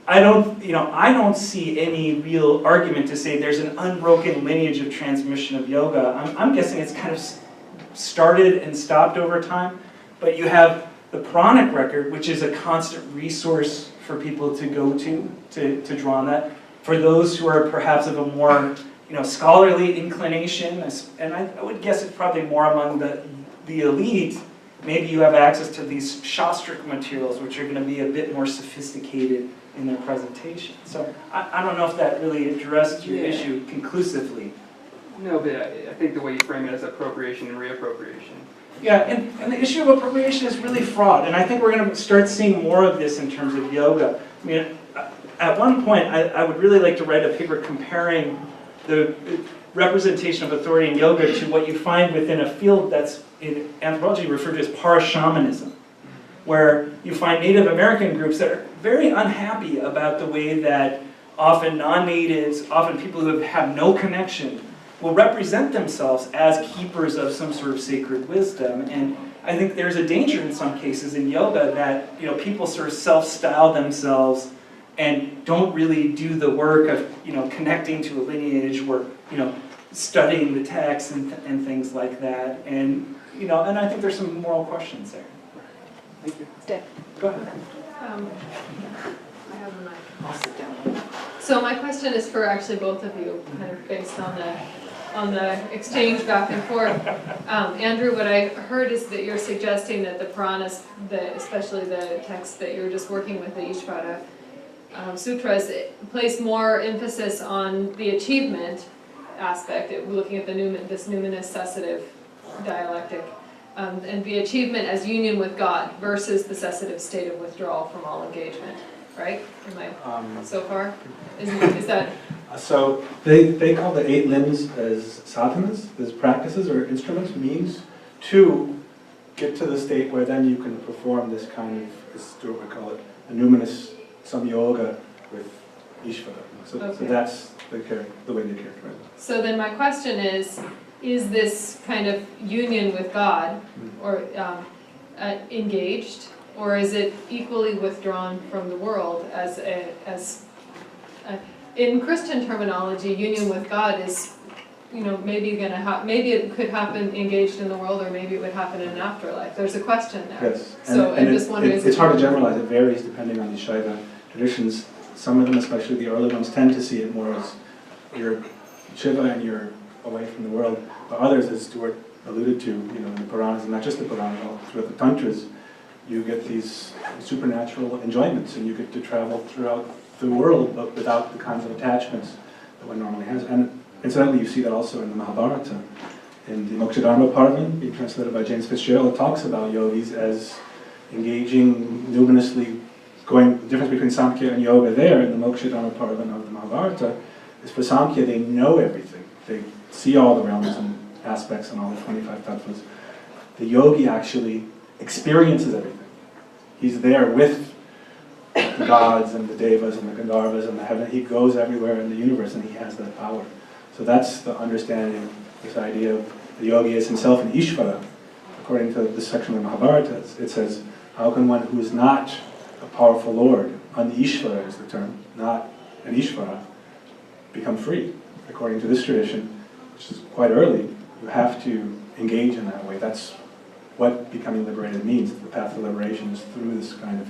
I don't see any real argument to say there's an unbroken lineage of transmission of yoga. I'm guessing it's kind of started and stopped over time, but you have the Puranic record, which is a constant resource for people to go to draw on that. For those who are perhaps of a more scholarly inclination, and I would guess it's probably more among the elite, maybe you have access to these shastric materials, which are going to be a bit more sophisticated in their presentation. So I don't know if that really addressed your issue conclusively. No, but I think the way you frame it is appropriation and reappropriation. Yeah, and the issue of appropriation is really fraught, and I think we're going to start seeing more of this in terms of yoga. I mean, at one point, I would really like to write a paper comparing the representation of authority in yoga to what you find within a field that's in anthropology referred to as para-shamanism, where you find Native American groups that are very unhappy about the way that often non-natives, often people who have no connection, will represent themselves as keepers of some sort of sacred wisdom. And I think there's a danger in some cases in yoga that people sort of self-style themselves and don't really do the work of connecting to a lineage or studying the text and things like that. And and I think there's some moral questions there. Thank you. Steph. Go ahead. I have a mic. I'll sit down. So my question is for actually both of you, kind of based on the exchange back and forth. Andrew, what I heard is that you're suggesting that the Puranas, especially the text that you were just working with, the Ishvara Sutras, place more emphasis on the achievement aspect, looking at this numinous cessative dialectic, and the achievement as union with God versus the cessative state of withdrawal from all engagement, right? Am I so far? Is that? So they call the 8 limbs as sadhanas, as practices or instruments, means to get to the state where then you can perform this kind of, as Stuart would call it, a numinous samyoga with Ishvara. So Okay. that's the way they characterize it. So then my question is this kind of union with God or engaged, or is it equally withdrawn from the world in Christian terminology, union with God is, maybe it could happen engaged in the world, or maybe it would happen in an afterlife. There's a question there. Yes. So I'm just wondering. It's hard to generalize. It varies depending on the Shaiva traditions. Some of them, especially the early ones, tend to see it more as you're Shiva and you're away from the world. But others, as Stuart alluded to, in the Puranas, and not just the Puranas, all throughout the Tantras, you get these supernatural enjoyments, and you get to travel throughout the world, but without the kinds of attachments that one normally has. And incidentally, you see that also in the Mahabharata. In the Mokshadharma Parvan, being translated by James Fitzgerald, it talks about yogis as engaging luminously, the difference between Samkhya and Yoga there in the Mokshadharma Parvan of the Mahabharata is for Samkhya, they know everything. They see all the realms and aspects and all the 25 tattvas. The yogi actually experiences everything. He's there with the gods and the devas and the Gandharvas and the heaven. He goes everywhere in the universe and he has that power. So that's the understanding, this idea of the yogi is himself an Ishvara. According to this section of the Mahabharata, it says, how can one who is not a powerful lord, Ishvara is the term, not an Ishvara, become free? According to this tradition, which is quite early, you have to engage in that way. That's what becoming liberated means. The path to liberation is through this kind of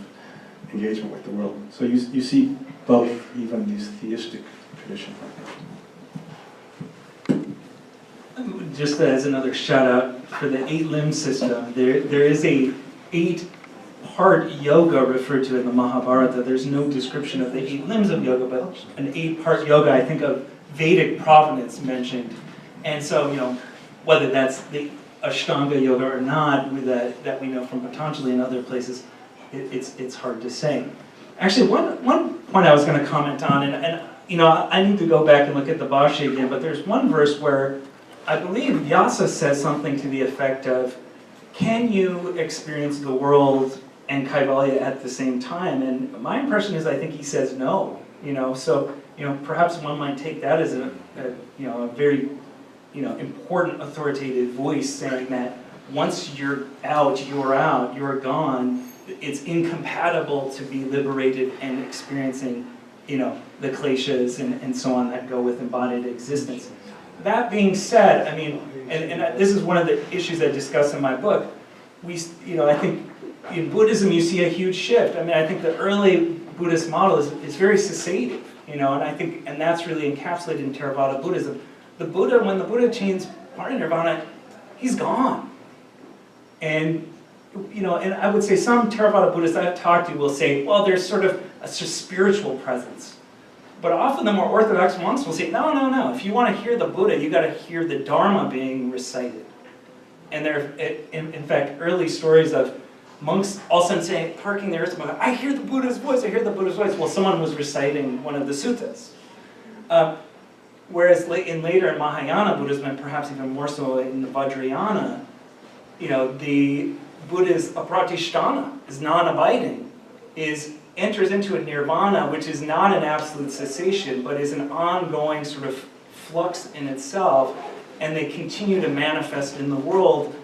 engagement with the world. So you see both, even these theistic traditions. Just as another shout out for the 8-limb system, there is a 8-part yoga referred to in the Mahabharata. There's no description of the 8 limbs of yoga, but an 8-part yoga, I think, of Vedic provenance mentioned. And so, whether that's the Ashtanga yoga or not, that we know from Patanjali and other places, it's hard to say. Actually, one point I was going to comment on, and I need to go back and look at the Bhashya again, but there's one verse where I believe Vyasa says something to the effect of, can you experience the world and Kaivalya at the same time? And my impression is I think he says no. So perhaps one might take that as a very important authoritative voice saying that once you're out, you're gone. It's incompatible to be liberated and experiencing the kleshas and so on that go with embodied existence. That being said, I mean, and this is one of the issues I discuss in my book. I think in Buddhism you see a huge shift. I mean, I think the early Buddhist model is very cessative, and that's really encapsulated in Theravada Buddhism. The Buddha, when the Buddha attains parinirvana, he's gone. And and I would say some Theravada Buddhists I've talked to will say, well, there's sort of a spiritual presence. But often the more orthodox monks will say, no. If you want to hear the Buddha, you got to hear the Dharma being recited. And there, in fact, early stories of monks all of a sudden saying, parking their ears, I hear the Buddha's voice, I hear the Buddha's voice. Well, someone was reciting one of the suttas. Whereas later in Mahayana Buddhism, and perhaps even more so in the Vajrayana, the Buddha's apratishthana is non-abiding, enters into a nirvana, which is not an absolute cessation, but is an ongoing sort of flux in itself, and they continue to manifest in the world,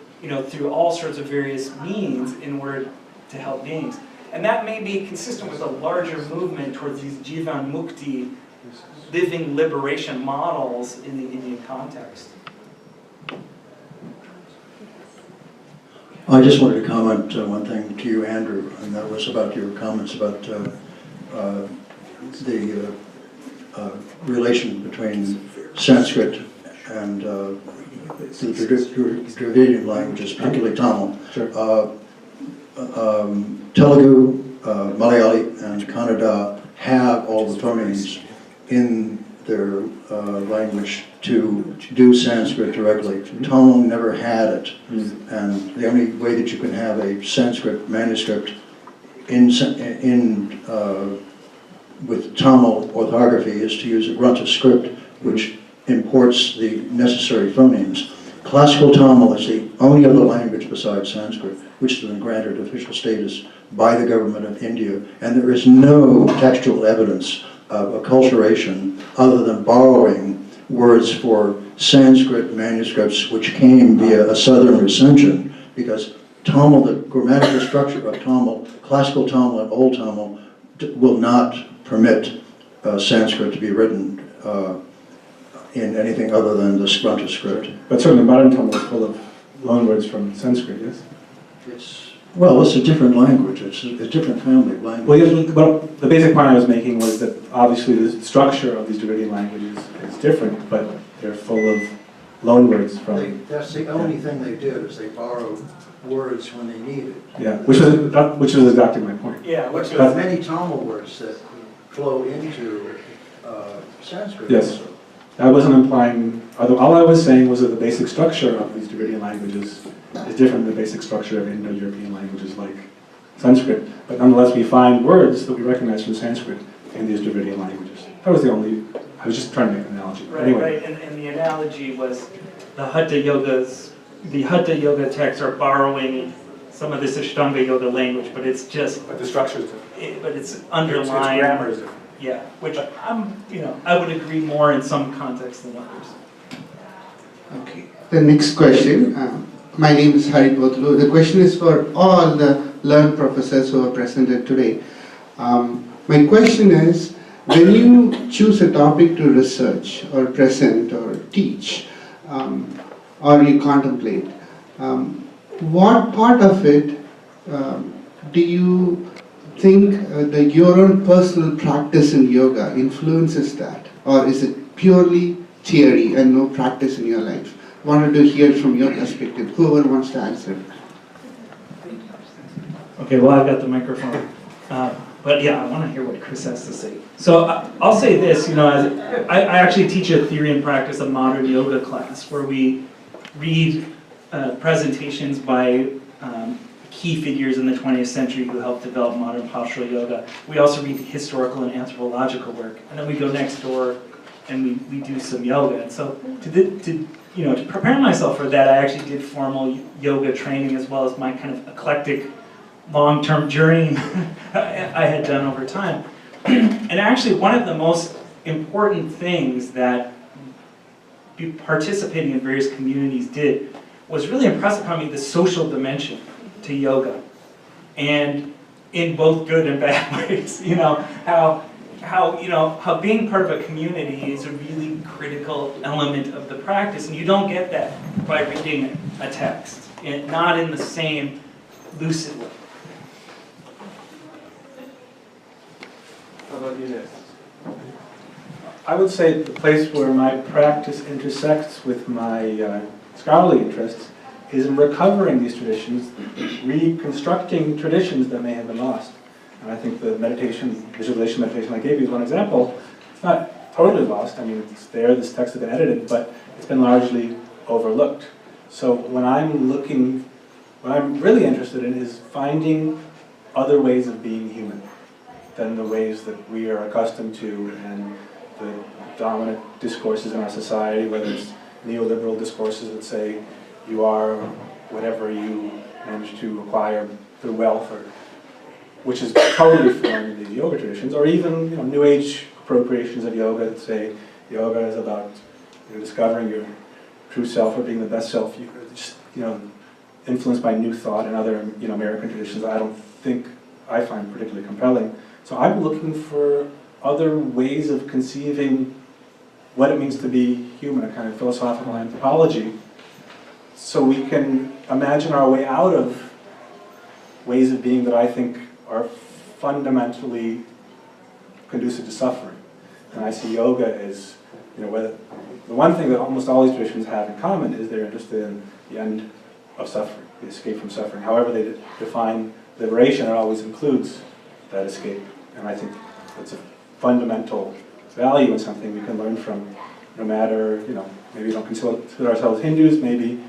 through all sorts of various means in order to help beings. And that may be consistent with a larger movement towards these jivan mukti, living liberation models in the Indian context. I just wanted to comment one thing to you, Andrew, and that was about your comments about the relation between Sanskrit and the Dravidian languages, particularly Tamil. Sure. Telugu, Malayali, and Kannada have all the phonemes in their language to do Sanskrit directly. Tamil never had it, and the only way that you can have a Sanskrit manuscript with Tamil orthography is to use a Grantha script, which imports the necessary phonemes. Classical Tamil is the only other language besides Sanskrit which has been granted official status by the government of India, and there is no textual evidence of acculturation other than borrowing words for Sanskrit manuscripts which came via a southern recension, because Tamil, the grammatical structure of Tamil, classical Tamil and Old Tamil, will not permit Sanskrit to be written in anything other than the Sprunta script. But certainly modern Tamil is full of loanwords from Sanskrit, yes? Well, it's a different language. It's a different family of language. Well, yes, well, the basic point I was making was that obviously the structure of these Dravidian languages is different, but they're full of loanwords from... That's the only thing they did, is they borrowed words when they needed. Yeah, which was exactly my point. Yeah, which But many Tamil words that flow into Sanskrit. Yes. Also. I wasn't implying, all I was saying was that the basic structure of these Dravidian languages is different than the basic structure of Indo-European languages like Sanskrit. But nonetheless, we find words that we recognize from Sanskrit in these Dravidian languages. That was the only, I was just trying to make an analogy. Right, Anyway. right, and the analogy was the Hatha Yoga texts are borrowing some of this Ashtanga Yoga language, but it's just, But the structure is different. but it's underlying. Its grammar is different. Yeah, which I would agree more in some contexts than others. Okay. The next question. My name is Hari Botlu. The question is for all the learned professors who are presented today. My question is, when you choose a topic to research or present or teach, or you contemplate, what part of it do you think that your own personal practice in yoga influences that? Or is it purely theory and no practice in your life? Wanted to hear from your perspective. Whoever wants to answer. Okay, well, I've got the microphone. But yeah, I want to hear what Chris has to say. So I'll say this, I actually teach a theory and practice of modern yoga class where we read presentations by key figures in the 20th century who helped develop modern postural yoga. We also read historical and anthropological work. And then we go next door and we do some yoga. And so to prepare myself for that, I actually did formal yoga training as well as my kind of eclectic long-term journey I had done over time. And actually one of the most important things that participating in various communities did was really impress upon me the social dimension to yoga, and in both good and bad ways. How being part of a community is a really critical element of the practice, and you don't get that by reading a text, and not in the same lucid way. How about you next? I would say the place where my practice intersects with my scholarly interests is in recovering these traditions, reconstructing traditions that may have been lost. And I think the visualization meditation I gave you is one example. It's not totally lost. I mean, it's there, this text has been edited, but it's been largely overlooked. So what I'm really interested in is finding other ways of being human than the ways that we are accustomed to and the dominant discourses in our society, whether it's neoliberal discourses that say you are whatever you manage to acquire through wealth, or which is totally foreign to the yoga traditions, or even New Age appropriations of yoga that say yoga is about discovering your true self or being the best self. You just influenced by New Thought and other American traditions. I don't think I find particularly compelling. So I'm looking for other ways of conceiving what it means to be human, a kind of philosophical anthropology, so we can imagine our way out of ways of being that I think are fundamentally conducive to suffering. And I see yoga as, the one thing that almost all these traditions have in common is they're interested in the end of suffering, the escape from suffering. However they define liberation, it always includes that escape. And I think that's a fundamental value and something we can learn from, no matter, maybe we don't consider ourselves Hindus, maybe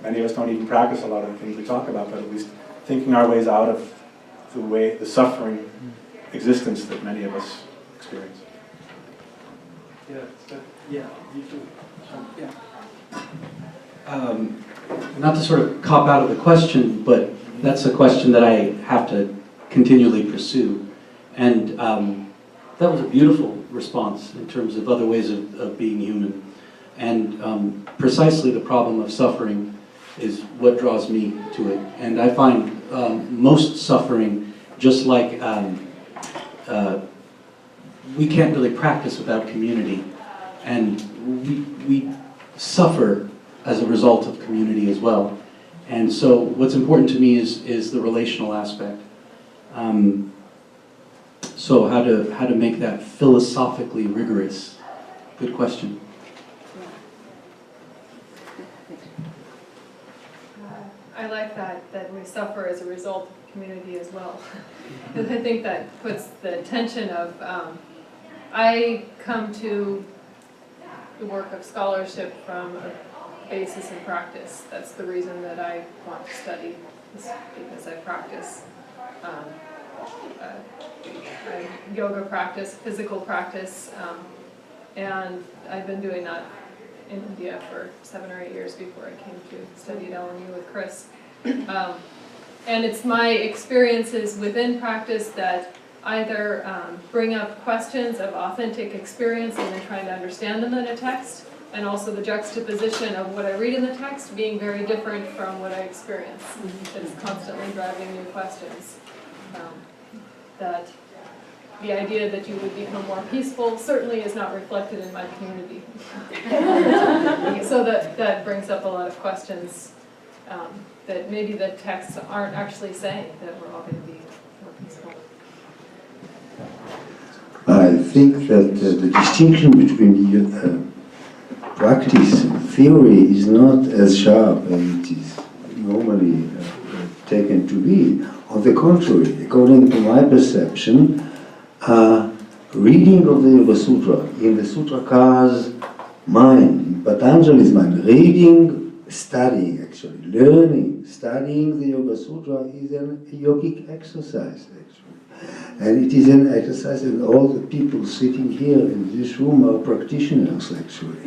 many of us don't even practice a lot of the things we talk about, but at least thinking our ways out of the suffering existence that many of us experience. Yeah, you too. Yeah. not to sort of cop out of the question, but that's a question that I have to continually pursue. And that was a beautiful response in terms of other ways of being human. And precisely the problem of suffering is what draws me to it. And I find most suffering, just like we can't really practice without community. And we suffer as a result of community as well. And so what's important to me is the relational aspect. So how to make that philosophically rigorous? Good question. I like that we suffer as a result of community as well. Because I think that puts the tension of, I come to the work of scholarship from a basis in practice. That's the reason that I want to study, is because I practice yoga practice, physical practice, and I've been doing that in India for 7 or 8 years before I came to study at LMU with Chris. And it's my experiences within practice that either bring up questions of authentic experience and then trying to understand them in a text, and also the juxtaposition of what I read in the text being very different from what I experience. It's constantly driving new questions. That the idea that you would become more peaceful certainly is not reflected in my community. So that brings up a lot of questions that maybe the texts aren't actually saying that we're all going to be more peaceful. I think that the distinction between practice and theory is not as sharp as it is normally taken to be. On the contrary, according to my perception, reading of the Yoga Sutra in the Sutrakar's mind, in Patanjali's mind, reading, studying actually, learning, studying the Yoga Sutra is a yogic exercise actually. And it is an exercise, and all the people sitting here in this room are practitioners actually.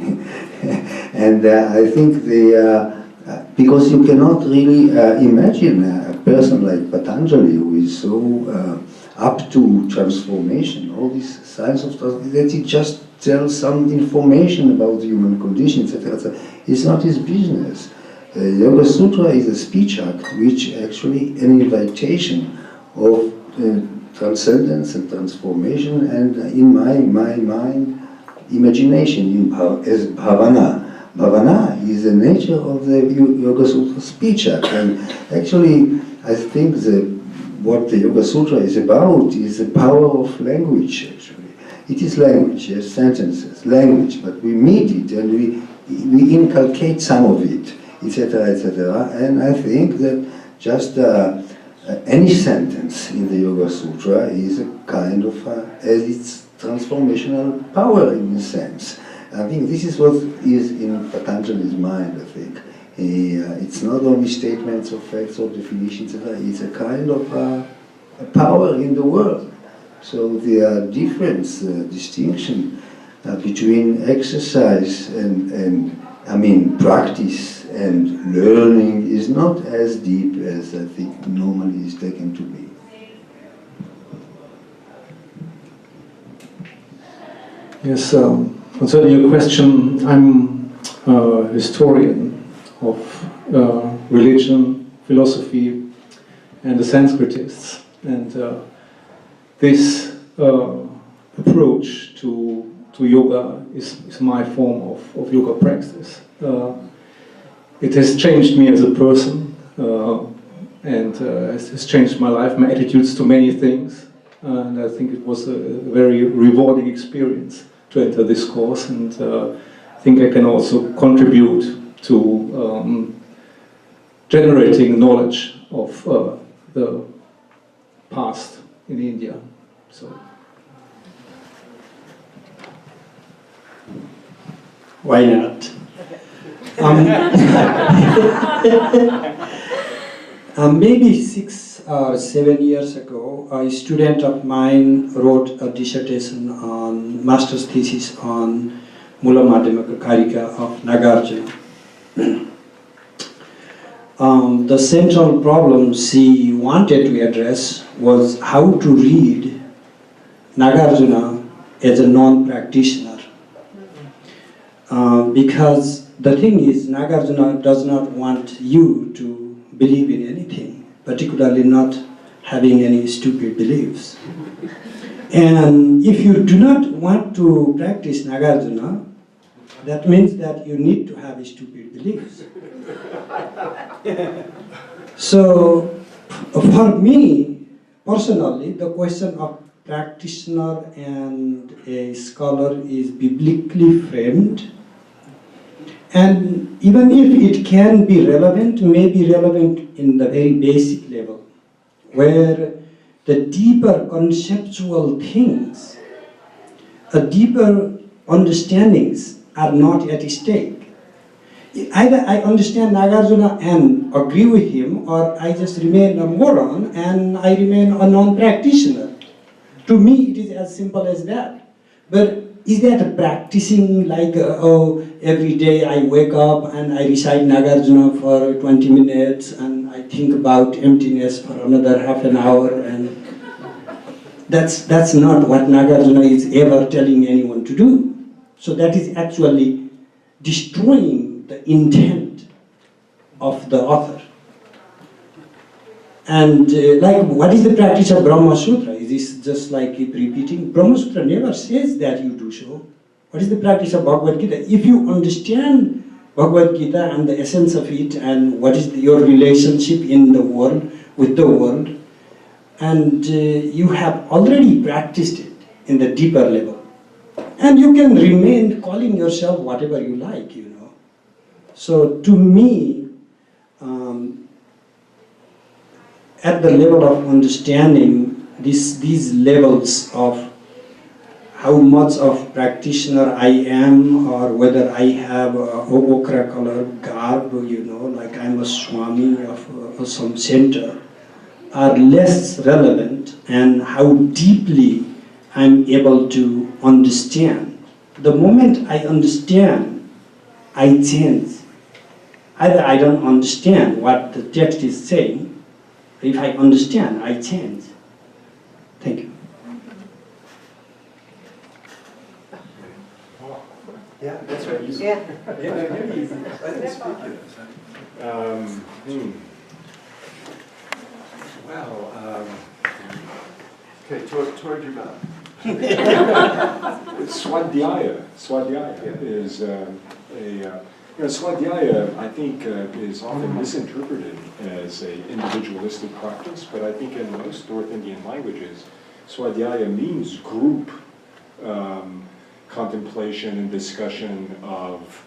And I think because you cannot really imagine a person like Patanjali who is so up to transformation, all these signs of transformation, that he just tells some information about the human condition, etc. It's not his business. The Yoga Sutra is a speech act, which actually an invitation of transcendence and transformation, and in my mind, imagination, as bhavana. Bhavana is the nature of the Yoga Sutra speech act, and actually I think what the Yoga Sutra is about is the power of language actually. It is language, yes, sentences, language, but we meet it and we inculcate some of it, etc., etc. And I think that just any sentence in the Yoga Sutra is a kind of, has its transformational power in a sense. I think this is what is in Patanjali's mind, I think. It's not only statements of facts or definitions, it's a kind of a power in the world. So the distinction between exercise and practice and learning is not as deep as I think normally is taken to be. Yes, concerning your question, I'm a historian of religion, philosophy, and the Sanskritist. And this approach to yoga is my form of yoga practice. It has changed me as a person, and has changed my life, my attitudes to many things. And I think it was a very rewarding experience to enter this course, and I think I can also contribute to generating knowledge of the past in India. So. Why not? Maybe 6 or 7 years ago, a student of mine wrote a dissertation on, master's thesis on Mula Madhyamaka Karika of Nagarjuna. the central problem she wanted to address was how to read Nagarjuna as a non-practitioner. Because the thing is, Nagarjuna does not want you to believe in anything, particularly not having any stupid beliefs. And if you do not want to practice Nagarjuna, that means that you need to have stupid beliefs. So, for me, personally, the question of practitioner and a scholar is biblically framed. And even if it can be relevant, may be relevant in the very basic level, where the deeper conceptual things, deeper understandings are not at stake. Either I understand Nagarjuna and agree with him, or I just remain a moron and I remain a non-practitioner. To me, it is as simple as that. But is that practicing like, every day I wake up and I recite Nagarjuna for 20 minutes and I think about emptiness for another half an hour, and that's not what Nagarjuna is ever telling anyone to do. So that is actually destroying the intent of the author. And like, what is the practice of Brahma Sutra? Is this just like keep repeating? Brahma Sutra never says that you do so. What is the practice of Bhagavad Gita? If you understand Bhagavad Gita and the essence of it, and what is your relationship in the world, with the world, and you have already practiced it in the deeper level, and you can remain calling yourself whatever you like, you know. So to me, at the level of understanding these levels of how much of practitioner I am, or whether I have a ochre color garb, you know, like I'm a Swami of some center, are less relevant, and how deeply I'm able to understand. The moment I understand, I change. Either I don't understand what the text is saying. If I understand, I change. Thank you. Yeah, that's right. Easy. Yeah. Yeah, very easy. I didn't speak it. Well, okay, toward your back. Swadhyaya is Swadhyaya, I think, is often misinterpreted as an individualistic practice, but I think in most North Indian languages, Swadhyaya means group contemplation and discussion of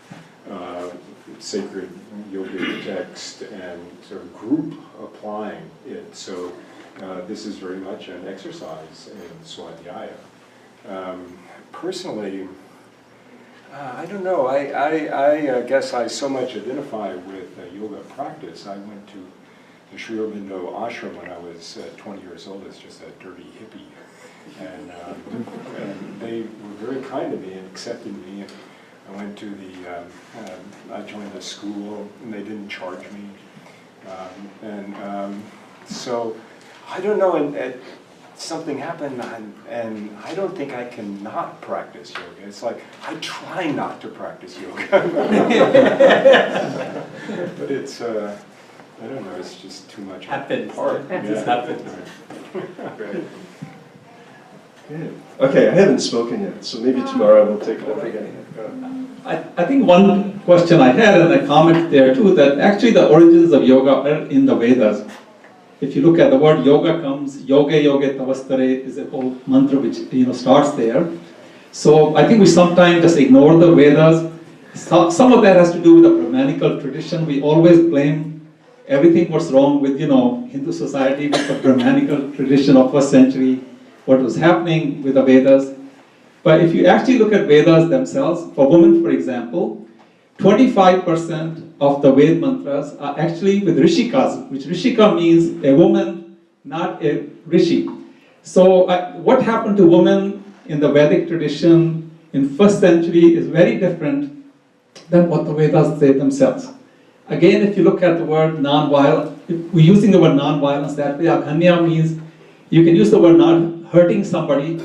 sacred yogic text and sort of group applying it. So this is very much an exercise in Swadhyaya. Personally, I don't know. I guess I so much identify with yoga practice. I went to the Sri Aurobindo ashram when I was 20 years old as just a dirty hippie. And they were very kind to me and accepted me. I went to I joined the school, and they didn't charge me. So, I don't know, and something happened, and I don't think I can not practice yoga. It's like, I try not to practice yoga. But it's, I don't know, it's just too much Happens. part. It just happens. Right. Okay, I haven't spoken yet, so maybe tomorrow we'll take it up again. I think one question I had and a comment there too, that actually the origins of yoga are in the Vedas. If you look at the word yoga comes, yoga yoga tavastare is a whole mantra which starts there. So I think we sometimes just ignore the Vedas. Some of that has to do with the Brahmanical tradition. We always blame everything what's wrong with Hindu society with the Brahmanical tradition of first century, what was happening with the Vedas. But if you actually look at Vedas themselves, for women, for example, 25% of the Ved mantras are actually with Rishikas, which Rishika means a woman, not a Rishi. So what happened to women in the Vedic tradition in first century is very different than what the Vedas say themselves. Again, if you look at the word non-violent, if we're using the word non-violence that way, aghanya means you can use the word not hurting somebody